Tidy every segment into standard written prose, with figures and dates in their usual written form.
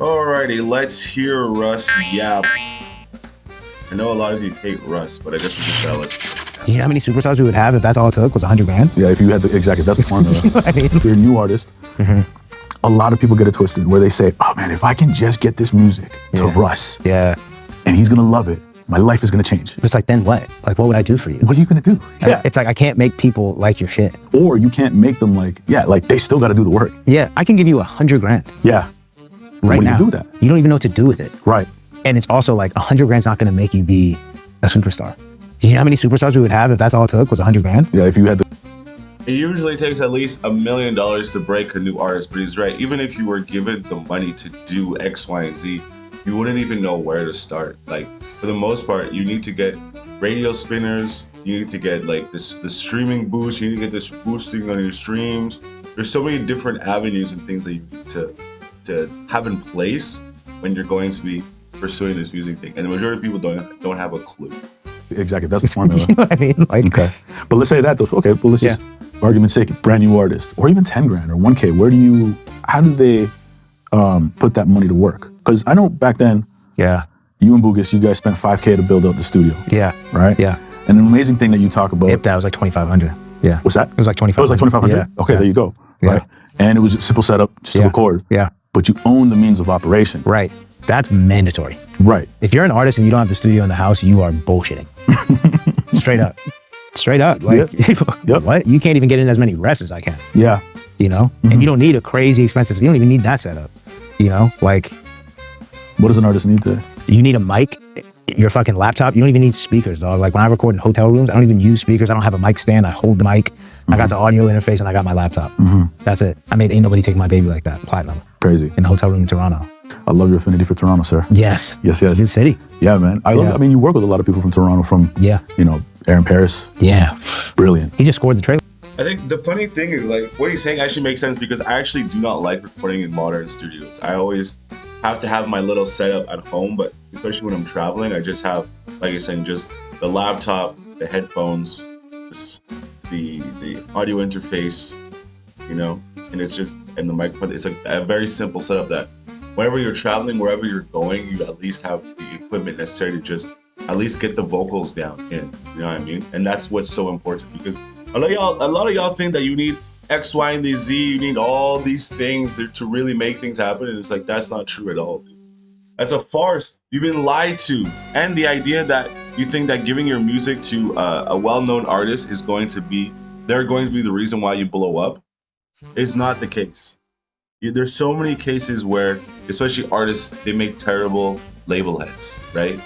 Alrighty, let's hear Russ yap. I know a lot of you hate Russ, but I guess we just gotta listen. You know how many superstars we would have if that's all it took was 100 grand? Yeah, if you had exactly, that's the formula. You know what I mean? You're a new artist. A lot of people get it twisted where they say, oh man, if I can just get this music to Russ and he's gonna love it, my life is gonna change. It's like, then what? Like, what would I do for you? What are you gonna do? Yeah. It's like, I can't make people like your shit. Or you can't make them like they still gotta do the work. Yeah, I can give you 100 grand. Yeah. Right now. You do that. You don't even know what to do with it. Right. And it's also like 100 grand's not gonna make you be a superstar. You know how many superstars we would have if that's all it took was 100 grand? Yeah, if you had to. It usually takes at least $1 million to break a new artist, but he's right. Even if you were given the money to do X, Y, and Z, you wouldn't even know where to start. Like, for the most part, you need to get radio spinners, you need to get like the streaming boost, you need to get this boosting on your streams. There's so many different avenues and things that you need to have in place when you're going to be pursuing this music thing. And the majority of people don't have a clue. Exactly, that's the formula. You know what I mean? Like, okay. But let's say that though. Okay, well let's just, for argument's sake, brand new artist, or even 10 grand or 1K. How do they put that money to work? Because I know back then, you and Bugus, you guys spent 5K to build out the studio. Yeah. Right? Yeah. And an amazing thing that you talk about. That was like 2,500. Yeah. What's that? It was like 2,500. It was like 2,500? Yeah. Okay, there you go. Right. And it was a simple setup just to record. Yeah. But you own the means of operation. Right. That's mandatory. Right. If you're an artist and you don't have the studio in the house, you are bullshitting. Straight up. Straight up. Like, what? You can't even get in as many reps as I can. Yeah. You know? And you don't need a crazy expensive, you don't even need that setup. You know? Like, what does an artist need today? You need a mic, your fucking laptop. You don't even need speakers, dog. Like, when I record in hotel rooms, I don't even use speakers. I don't have a mic stand. I hold the mic. I got the audio interface and I got my laptop. That's it. I made Ain't Nobody Take My Baby Like That, platinum. Crazy. In a hotel room in Toronto. I love your affinity for Toronto, sir. Yes. Yes, yes. It's a good city. Yeah, man. I mean, you work with a lot of people from Toronto, from, you know, Aaron Paris. Yeah. Brilliant. He just scored the trailer. I think the funny thing is, like, what he's saying actually makes sense because I actually do not like recording in modern studios. I always have to have my little setup at home, but especially when I'm traveling, I just have, like I said, just the laptop, the headphones, just the audio interface, you know, and it's just, and the microphone. It's a very simple setup that whenever you're traveling, wherever you're going, you at least have the equipment necessary to just at least get the vocals down in, you know what I mean? And that's what's so important because a lot of y'all think that you need X, Y, and Z, you need all these things to really make things happen. And it's like, that's not true at all, dude. That's a farce. You've been lied to. And the idea that you think that giving your music to a well-known artist is they're going to be the reason why you blow up is not the case. There's so many cases where, especially artists, they make terrible label heads, right?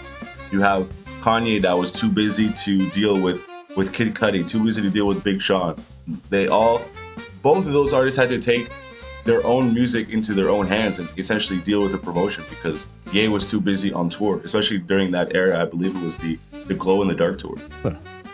You have Kanye that was too busy to deal with Kid Cudi, too busy to deal with Big Sean. Both of those artists had to take their own music into their own hands and essentially deal with the promotion because Ye was too busy on tour, especially during that era. I believe it was the Glow in the Dark tour.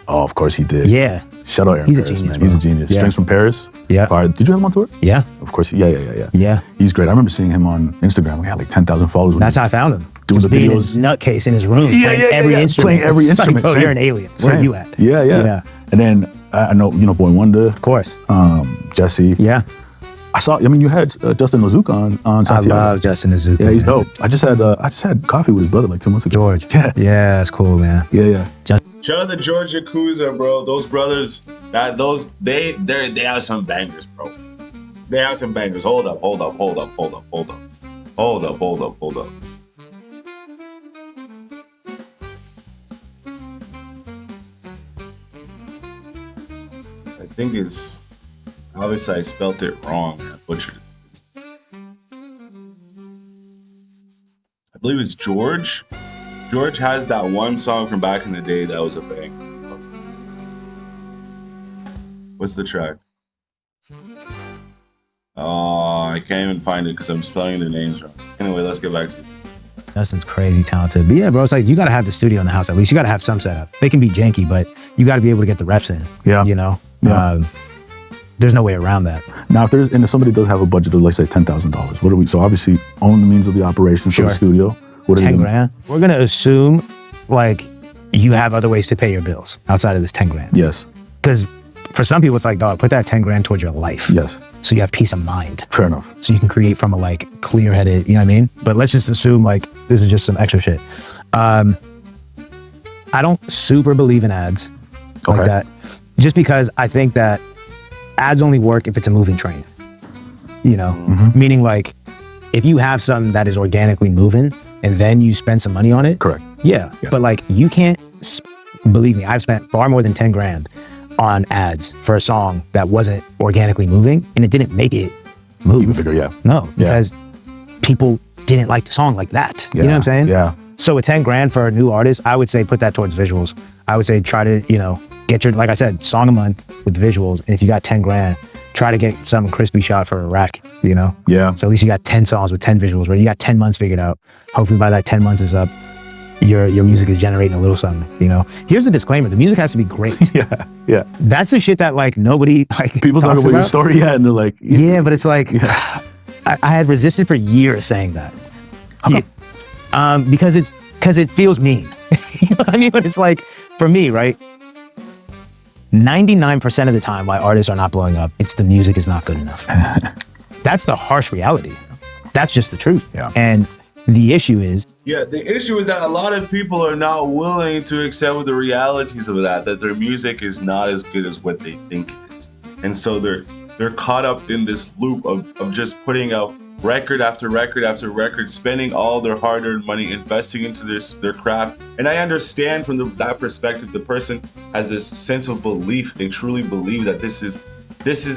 Oh, of course he did. Yeah. Shout out Aaron He's Paris, a genius, man. bro. He's a genius. Yeah. Strings from Paris. Yeah. Fire. Did you have him on tour? Yeah. Of course. Yeah. Yeah. He's great. I remember seeing him on Instagram. We had like 10,000 followers. That's how I found him. Doing just the being videos. a nutcase in his room, playing every instrument. Playing every It's instrument. Like, bro, Same. you're an alien. Where are you at? Yeah. And then I know, you know, Boy Wonder. Of course. Jesse. Yeah. You had Justin Ozuka on Santiago. I love Justin Ozuka. Yeah, he's dope. I just had coffee with his brother like 2 months ago. George. Yeah. Yeah, that's cool, man. Yeah. Shout out to George Yakuza, bro. Those brothers, they have some bangers, bro. They have some bangers. Hold up. I think it's obviously I spelt it wrong. I butchered it. I believe it's George. George has that one song from back in the day that was a bang. What's the track? Oh, I can't even find it because I'm spelling the names wrong. Anyway, let's get back to it. Justin's crazy talented. But yeah, bro, it's like you got to have the studio in the house at least. You got to have some setup. They can be janky, but you got to be able to get the reps in. Yeah. You know? Yeah. There's no way around that. Now, if somebody does have a budget of, let's say, $10,000, what do we? So obviously, own the means of the operation for the studio. What are 10 grand. We're gonna assume like you have other ways to pay your bills outside of this 10 grand. Yes. Because for some people, it's like, dog, put that 10 grand towards your life. Yes. so you have peace of mind. Fair enough. So you can create from a like clear-headed, you know what I mean? But let's just assume like this is just some extra shit. I don't super believe in ads like that, just because I think that ads only work if it's a moving train, you know? Meaning like, if you have something that is organically moving and then you spend some money on it. Correct. Yeah. But like, you can't, believe me, I've spent far more than 10 grand on ads for a song that wasn't organically moving and it didn't make it move. Even bigger, yeah. No, because people didn't like the song like that. Yeah. You know what I'm saying? Yeah. So with 10 grand for a new artist, I would say put that towards visuals. I would say try to, you know, get your, like I said, song a month with visuals. And if you got 10 grand, try to get some crispy shot for a rack, you know? Yeah. So at least you got 10 songs with 10 visuals, right? You got 10 months figured out. Hopefully by that 10 months is up, your music is generating a little something, you know? Here's the disclaimer, the music has to be great. Yeah. Yeah. That's the shit that like nobody like People talk about your story, yeah, and they're like, yeah, but it's like, I had resisted for years saying that. Because it feels mean. You know what I mean? But it's like, for me, right? 99% of the time why artists are not blowing up, it's the music is not good enough. That's the harsh reality. That's just the truth. Yeah. And the issue is, yeah, the issue is that a lot of people are not willing to accept the realities of that their music is not as good as what they think it is. And so they're caught up in this loop of just putting out record after record after record, spending all their hard-earned money, investing into their craft. And I understand from that perspective, the person has this sense of belief. They truly believe that this is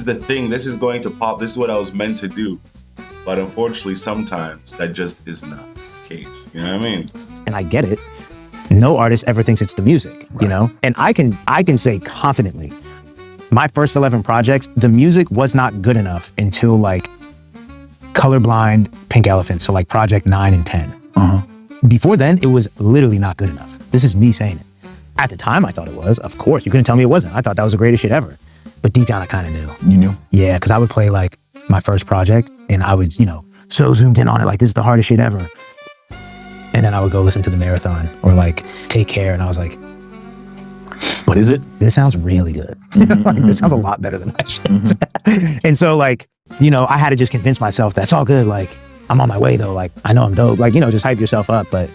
the thing, this is going to pop, this is what I was meant to do. But unfortunately, sometimes that just is not the case. You know what I mean? and I get it, no artist ever thinks it's the music, you know? And I can say confidently, my first 11 projects, the music was not good enough until like Colorblind, Pink Elephant, so like project 9 and 10. Before then, it was literally not good enough. This is me saying it. At the time, I thought it was. Of course, you couldn't tell me it wasn't. I thought that was the greatest shit ever. But deep down, I kind of knew. You knew? Yeah, because I would play like my first project and I would, you know, so zoomed in on it, like this is the hardest shit ever. And then I would go listen to the Marathon or like Take Care, and I was like, but is it? This sounds really good. Like, this sounds a lot better than that shit. And so like, you know, I had to just convince myself that's all good. Like, I'm on my way though. Like, I know I'm dope. Like, you know, just hype yourself up. But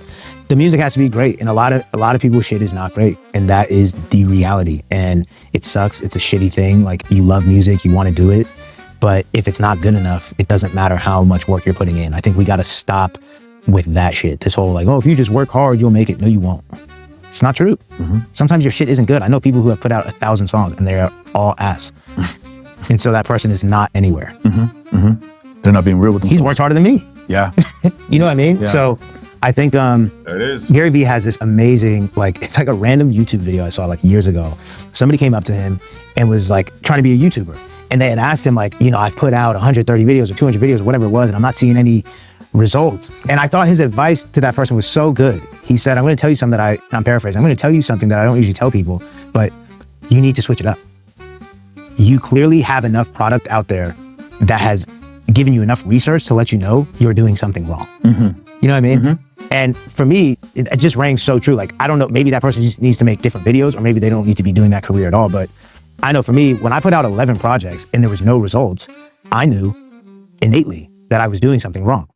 the music has to be great. And a lot of people's shit is not great. And that is the reality. And it sucks. It's a shitty thing. Like, you love music, you want to do it. But if it's not good enough, it doesn't matter how much work you're putting in. I think we got to stop with that shit. This whole like, oh, if you just work hard, you'll make it. No, you won't. It's not true. Sometimes your shit isn't good. I know people who have put out 1,000 songs and they're all ass. And so that person is not anywhere. They're not being real with themselves. He's worked harder than me. Yeah. You know what I mean? Yeah. So I think There it is. Gary Vee has this amazing, like, it's like a random YouTube video I saw like years ago. Somebody came up to him and was like trying to be a YouTuber. And they had asked him like, you know, I've put out 130 videos or 200 videos or whatever it was, and I'm not seeing any results. And I thought his advice to that person was so good. He said, I'm going to tell you something that I'm paraphrasing. I'm going to tell you something that I don't usually tell people, but you need to switch it up. You clearly have enough product out there that has given you enough research to let you know you're doing something wrong. You know what I mean? And for me, it just rang so true. Like, I don't know, maybe that person just needs to make different videos, or maybe they don't need to be doing that career at all. But I know for me, when I put out 11 projects and there was no results, I knew innately that I was doing something wrong.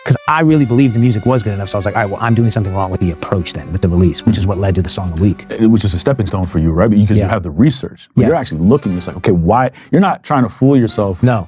Because I really believed the music was good enough. So I was like, all right, well, I'm doing something wrong with the approach then, with the release, which is what led to the Song of the Week. Which is a stepping stone for you, right? Because you have the research. But you're actually looking, it's like, okay, why? You're not trying to fool yourself. No.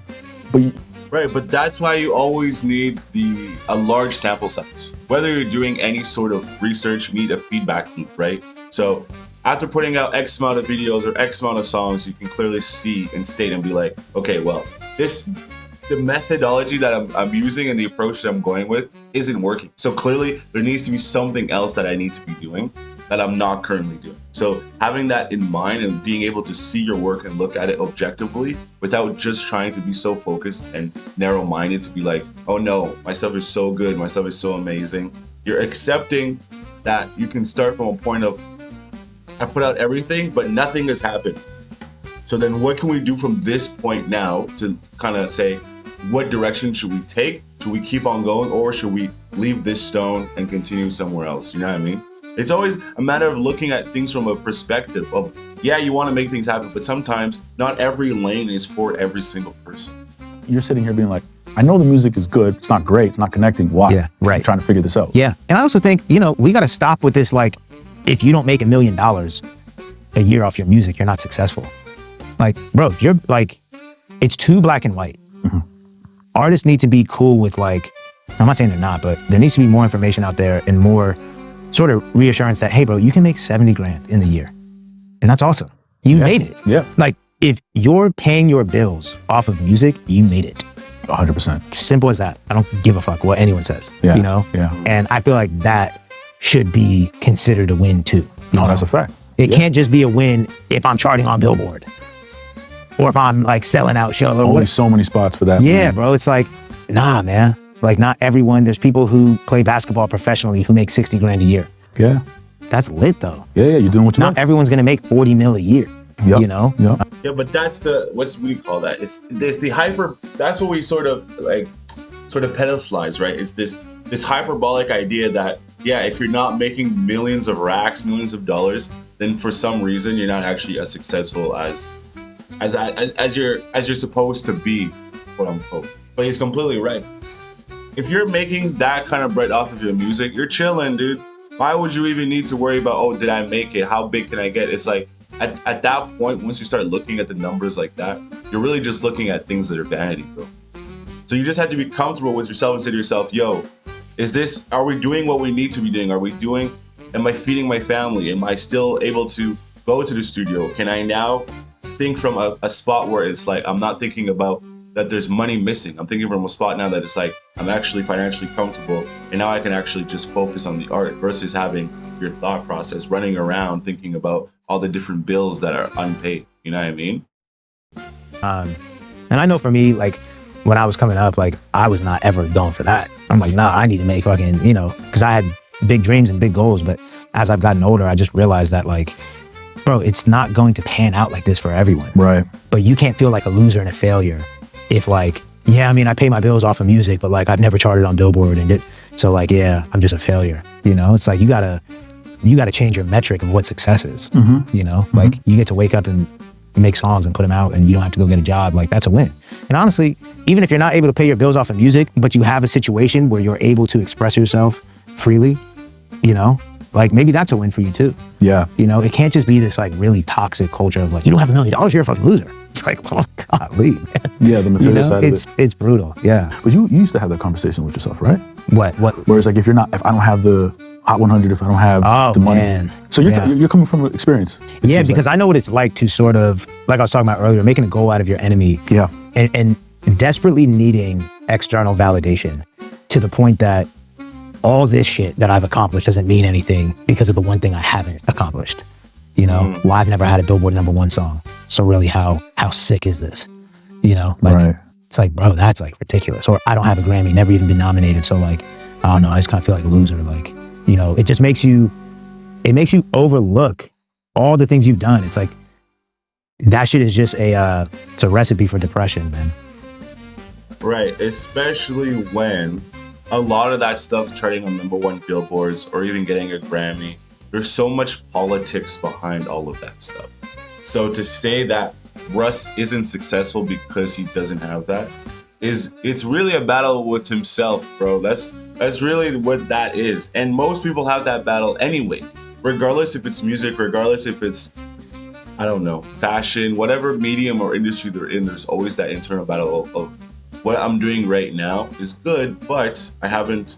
But Right, but that's why you always need a large sample size. Whether you're doing any sort of research, you need a feedback loop, right? So after putting out X amount of videos or X amount of songs, you can clearly see and state and be like, okay, well, the methodology that I'm using and the approach that I'm going with isn't working. So clearly there needs to be something else that I need to be doing that I'm not currently doing. So having that in mind and being able to see your work and look at it objectively without just trying to be so focused and narrow-minded to be like, oh no, my stuff is so good, my stuff is so amazing. You're accepting that you can start from a point of, I put out everything, but nothing has happened. So then what can we do from this point now to kind of say, what direction should we take? Should we keep on going, or should we leave this stone and continue somewhere else? You know what I mean? It's always a matter of looking at things from a perspective of, yeah, you want to make things happen, but sometimes not every lane is for every single person. You're sitting here being like, I know the music is good. It's not great. It's not connecting. Why? Yeah, right. I'm trying to figure this out. Yeah. And I also think, you know, we got to stop with this, like, if you don't make $1 million a year off your music, you're not successful. Like, bro, if you're like, it's too black and white. Mm-hmm. Artists need to be cool with, like, I'm not saying they're not, but there needs to be more information out there and more sort of reassurance that, hey, bro, you can make 70 grand in the year. And that's awesome. You made it. Yeah. Like, if you're paying your bills off of music, you made it. 100%. Simple as that. I don't give a fuck what anyone says. Yeah. You know? Yeah. And I feel like that should be considered a win too. No, that's a fact. It can't just be a win if I'm charting on Billboard or if I'm like selling out shows. Only so many spots for that. Yeah, man. bro. It's like, nah, man. Like, not everyone. There's people who play basketball professionally who make 60 grand a year. Yeah. That's lit though. Yeah, you're doing what you Not like. everyone's gonna make 40 mil a year. Yep. You know? Yep. Yeah, but that's the, what do you call that? It's the hyper, that's what we sort of pedestalize, right? It's this hyperbolic idea that, yeah, if you're not making millions of racks, millions of dollars, then for some reason you're not actually as successful as you're supposed to be, quote unquote. But he's completely right. If you're making that kind of bread off of your music, you're chilling, dude. Why would you even need to worry about, oh, did I make it? How big can I get? It's like, at that point, once you start looking at the numbers like that, you're really just looking at things that are vanity, bro. So you just have to be comfortable with yourself and say to yourself, yo, are we doing what we need to be doing? Am I feeding my family? Am I still able to go to the studio? Can I now think from a spot where it's like, I'm not thinking about that there's money missing. I'm thinking from a spot now that it's like, I'm actually financially comfortable, and now I can actually just focus on the art versus having your thought process running around thinking about all the different bills that are unpaid. You know what I mean? And I know for me, like, when I was coming up, like, I was not ever going for that. I'm like, nah, I need to make fucking, you know, because I had big dreams and big goals. But as I've gotten older, I just realized that, like, bro, it's not going to pan out like this for everyone. Right. But you can't feel like a loser and a failure if, like, yeah, I mean, I pay my bills off of music, but like, I've never charted on Billboard and so like, yeah, I'm just a failure. You know, it's like, you gotta change your metric of what success is. Mm-hmm. You know, like, you get to wake up and make songs and put them out, and you don't have to go get a job. Like, that's a win. And honestly, even if you're not able to pay your bills off of music, but you have a situation where you're able to express yourself freely, you know, like, maybe that's a win for you too. Yeah. You know, it can't just be this like really toxic culture of like, you don't have $1 million, you're a fucking loser. It's like, oh God, leave, man. Yeah, the material side of it. It's brutal. Yeah. But you used to have that conversation with yourself, right? What? Whereas, like, if I don't have the Hot 100, if I don't have the money. Man. So you're coming from experience. Yeah, because I know what it's like to sort of, like I was talking about earlier, making a goal out of your enemy. Yeah. And desperately needing external validation to the point that all this shit that I've accomplished doesn't mean anything because of the one thing I haven't accomplished. You know, well, I've never had a Billboard #1 song. So really, how sick is this? You know, like, right. It's like, bro, that's like ridiculous. Or I don't have a Grammy, never even been nominated. So like, I don't know, I just kind of feel like a loser. Like, you know, it just makes you overlook all the things you've done. It's like, that shit is just it's a recipe for depression, man. Right, especially when a lot of that stuff charting on #1 billboards or even getting a Grammy, there's so much politics behind all of that stuff. So to say that Russ isn't successful because he doesn't have that it's really a battle with himself, bro. That's really what that is. And most people have that battle anyway, regardless if it's music, regardless if it's, I don't know, fashion, whatever medium or industry they're in, there's always that internal battle of what I'm doing right now is good, but I haven't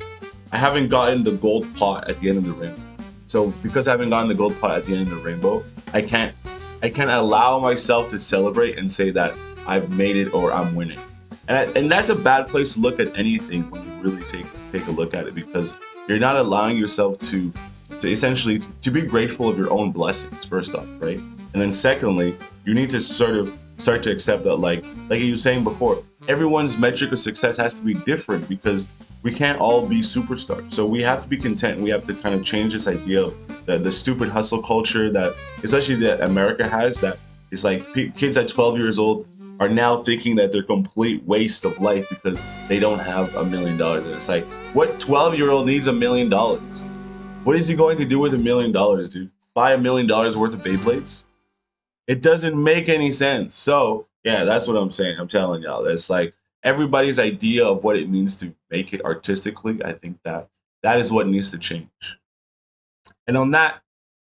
gotten the gold pot at the end of the rainbow. So because I haven't gotten the gold pot at the end of the rainbow, I can't allow myself to celebrate and say that I've made it or I'm winning. And that's a bad place to look at anything when you really take a look at it, because you're not allowing yourself to essentially to be grateful of your own blessings, first off, right? And then secondly, you need to sort of start to accept that, like you were saying before, everyone's metric of success has to be different because we can't all be superstars. So we have to be content. We have to kind of change this idea of the stupid hustle culture that, especially that America has, that is like kids at 12 years old are now thinking that they're complete waste of life because they don't have $1 million. And it's like, what 12-year-old needs $1 million? What is he going to do with $1 million, dude? Buy $1 million worth of Beyblades? It doesn't make any sense. So yeah, that's what I'm saying. I'm telling y'all, it's like everybody's idea of what it means to make it artistically. I think that is what needs to change. And on that,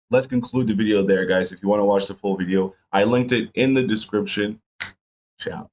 let's conclude the video there, guys. If you want to watch the full video, I linked it in the description. Ciao.